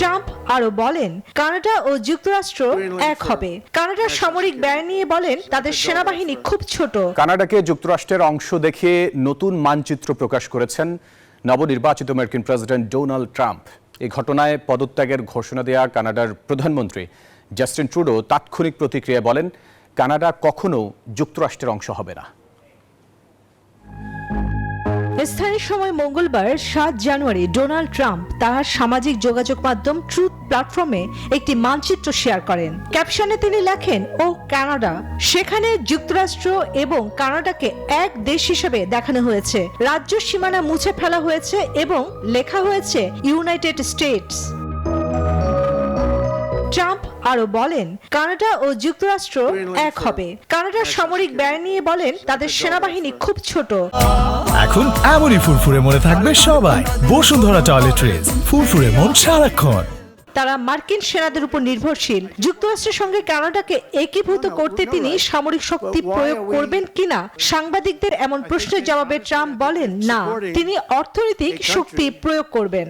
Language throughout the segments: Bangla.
ট্রাম্প আরো বলেন কানাডা ও যুক্তরাষ্ট্র এক হবে। কানাডার সামরিক ব্যয় নিয়ে বলেন তাদের সেনাবাহিনী খুব ছোট। কানাডাকে যুক্তরাষ্ট্রের অংশ দেখে নতুন মানচিত্র প্রকাশ করেছেন নবনির্বাচিত মার্কিন প্রেসিডেন্ট ডোনাল্ড ট্রাম্প। এই ঘটনায় পদত্যাগের ঘোষণা দেয়া কানাডার প্রধানমন্ত্রী জাস্টিন ট্রুডো তাৎক্ষণিক প্রতিক্রিয়া বলেন কানাডা কখনো যুক্তরাষ্ট্রের অংশ হবে না। স্থানীয় সময় মঙ্গলবার ৭ জানুয়ারি ডোনাল্ড ট্রাম্প তার সামাজিক যোগাযোগ মাধ্যম ট্রুথ প্ল্যাটফর্মে একটি মানচিত্র শেয়ার করেন। ক্যাপশনে তিনি লেখেন ও কানাডা, সেখানে যুক্তরাষ্ট্র এবং কানাডাকে এক দেশ হিসেবে দেখানো হয়েছে। রাজ্য সীমানা মুছে ফেলা হয়েছে এবং লেখা হয়েছে ইউনাইটেড স্টেটস। ট্রাম্প আরো বলেন কানাডা ও যুক্তরাষ্ট্র এক হবে। কানাডার সামরিক ব্যয় নিয়ে বলেন তাদের সেনাবাহিনী খুব ছোট। এখন এমনই ফুরফুরে মনে থাকবে সবাই। বসুন্ধরা টয়লেট্রিজ, ফুরফুরে মন সারাক্ষণ। তারা মার্কিন সেনাদের উপর নির্ভরশীল। যুক্তরাষ্ট্রের সঙ্গে কানাডাকে একীভূত করতে তিনি সামরিক শক্তি প্রয়োগ করবেন কিনা সাংবাদিকদের এমন প্রশ্নের জবাবে ট্রাম্প বলেন না, তিনি অর্থনৈতিক শক্তি প্রয়োগ করবেন।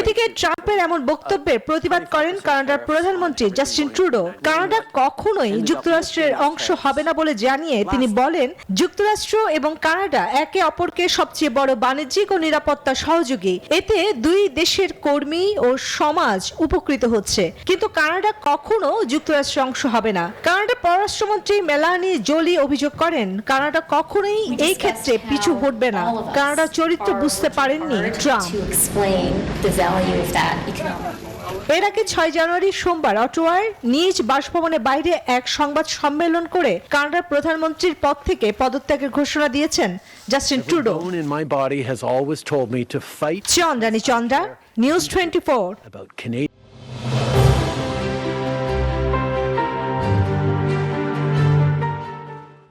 এদিকে ট্রাম্পের এমন বক্তব্যের প্রতিবাদ করেন কানাডার প্রধানমন্ত্রী জাস্টিন ট্রুডো। কানাডা কখনোই যুক্তরাষ্ট্রের অংশ হবে না বলে জানিয়ে তিনি বলেন যুক্তরাষ্ট্র এবং কানাডা একে অপরকে সবচেয়ে বড় বাণিজ্যিক ও নিরাপত্তা সহযোগী। এতে দুই দেশের কর্মী ও সমাজ উপকৃত হচ্ছে, কিন্তু কানাডা কখনো যুক্তরাষ্ট্রের অংশ হবে না। কানাডার পররাষ্ট্রমন্ত্রী মেলানি জোলি অভিযোগ করেন কানাডা কখনোই এই ক্ষেত্রে পিছু হটবে না। কানাডার চরিত্র বুঝতে পারেননি ট্রাম্প। এর আগে ৬ জানুয়ারি সোমবার অটোয়ার নিজ বাসভবনের বাইরে এক সংবাদ সম্মেলন করে কানাডার প্রধানমন্ত্রীর পদ থেকে পদত্যাগের ঘোষণা দিয়েছেন Justin Trudeau. Chandrani Chandra, news 24।